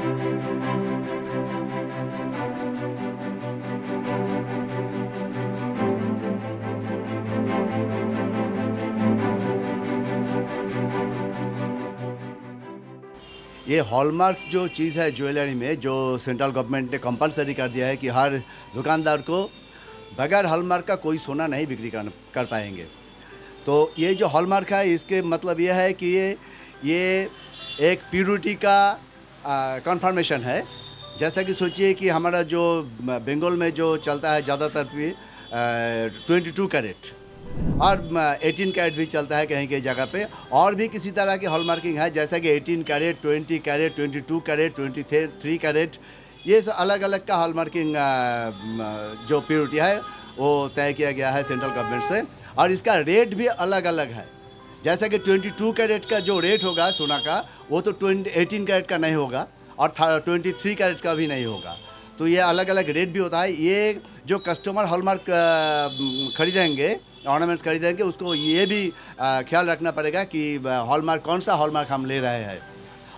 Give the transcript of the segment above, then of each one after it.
ये हॉलमार्क जो चीज़ है ज्वेलरी में, जो सेंट्रल गवर्नमेंट ने कंपलसरी कर दिया है कि हर दुकानदार को बगैर हॉलमार्क का कोई सोना नहीं बिक्री कर पाएंगे। तो ये जो हॉलमार्क है, इसके मतलब ये है कि ये एक प्योरिटी का कंफर्मेशन है। जैसा कि सोचिए कि हमारा जो बंगाल में जो चलता है ज़्यादातर भी 22 कैरेट और 18 कैरेट भी चलता है कहीं कहीं जगह पे, और भी किसी तरह की हॉलमार्किंग है, जैसा कि 18 कैरेट, 20 कैरेट, 22 कैरेट, 23 कैरेट, ये सब अलग अलग का हॉलमार्किंग जो प्योरिटी है वो तय किया गया है सेंट्रल गवर्नमेंट से, और इसका रेट भी अलग अलग है। जैसा कि 22 कैरेट का जो रेट होगा सोना का, वो तो 18 कैरेट का नहीं होगा और 23 कैरेट का भी नहीं होगा। तो ये अलग अलग रेट भी होता है। ये जो कस्टमर हॉलमार्क खरीदेंगे, ऑर्नामेंट्स खरीदेंगे, उसको ये भी ख्याल रखना पड़ेगा कि हॉलमार्क कौन सा हॉलमार्क हम ले रहे हैं।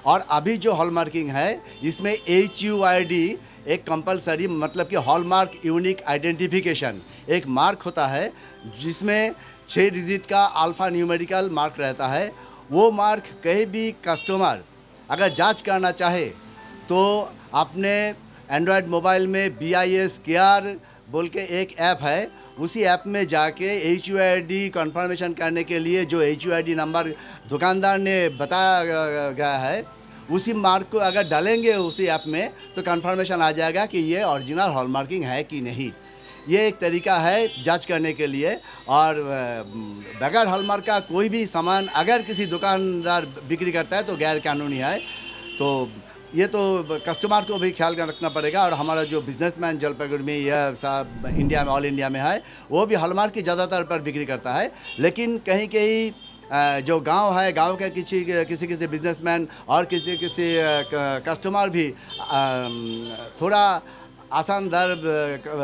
और अभी जो हॉलमार्किंग है, इसमें HUID एक कंपलसरी, मतलब कि हॉलमार्क यूनिक आइडेंटिफिकेशन एक मार्क होता है, जिसमें 6 डिजिट का अल्फ़ा न्यूमेरिकल मार्क रहता है। वो मार्क कहीं भी कस्टमर अगर जांच करना चाहे तो अपने एंड्रॉयड मोबाइल में BIS केयर बोल के एक ऐप है, उसी ऐप में जाके HUID कन्फर्मेशन करने के लिए जो HUID नंबर दुकानदार ने बताया गया है, उसी मार्क को अगर डालेंगे उसी ऐप में तो कन्फर्मेशन आ जाएगा कि ये ओरिजिनल हॉलमार्किंग है कि नहीं। ये एक तरीका है जांच करने के लिए। और बगैर हॉलमार्क का कोई भी सामान अगर किसी दुकानदार बिक्री करता है तो गैर कानूनी है। तो ये तो कस्टमर को भी ख्याल रखना पड़ेगा। और हमारा जो बिजनेसमैन जलपाईगुड़ी में या सब इंडिया में, ऑल इंडिया में है, वो भी हॉलमार्क की ज़्यादातर पर बिक्री करता है। लेकिन कहीं कहीं जो गांव है, गांव के किसी बिजनेसमैन और किसी कस्टमर भी थोड़ा आसान दर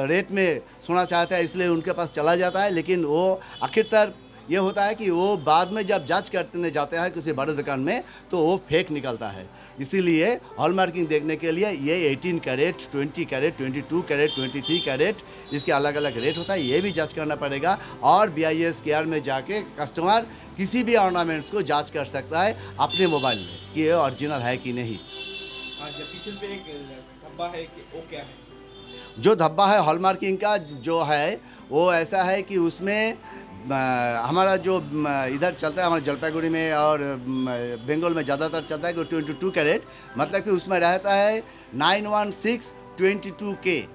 रेट में सोना चाहता है, इसलिए उनके पास चला जाता है। लेकिन वो आखिरकार ये होता है कि वो बाद में जब जांच करने जाते हैं किसी बड़े दुकान में तो वो फेक निकलता है। इसीलिए हॉलमार्किंग देखने के लिए ये 18 कैरेट, 20 कैरेट, 22 कैरेट, 23 कैरेट, इसके अलग अलग रेट होता है, ये भी जांच करना पड़ेगा। और BIS केयर में जाके कस्टमर किसी भी ऑर्नामेंट्स को जांच कर सकता है अपने मोबाइल में कि ये ओरिजिनल है कि नहीं। हाँ, जब किचन पे एक धब्बा है कि वो क्या है? जो धब्बा है हॉलमार्किंग का जो है, वो ऐसा है कि उसमें हमारा जो इधर चलता है हमारे जलपाईगुड़ी में और बंगाल में ज़्यादातर चलता है कि 22 कैरेट, मतलब कि उसमें रहता है 91622K।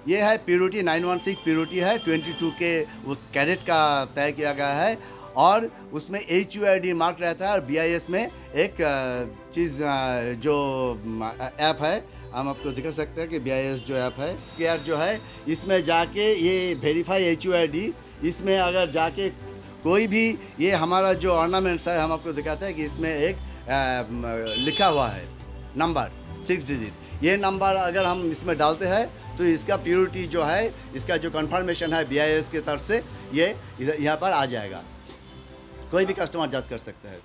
ये है प्योरिटी, 916 प्योरिटी है, 22K उस कैरेट का तय किया गया है। और उसमें HUID मार्क रहता है। और BIS में एक चीज़ जो ऐप है, हम आपको दिखा सकते हैं कि BIS जो ऐप है, केयर जो है, इसमें जाके ये वेरीफाई HUID, इसमें अगर जाके कोई भी ये हमारा जो ऑर्नामेंट्स है, हम आपको दिखाते हैं कि इसमें एक लिखा हुआ है नंबर 6 डिजिट। ये नंबर अगर हम इसमें डालते हैं तो इसका प्योरिटी जो है, इसका जो कंफर्मेशन है BIS की तरफ से, ये यहाँ पर आ जाएगा। कोई भी कस्टमर जांच कर सकता है।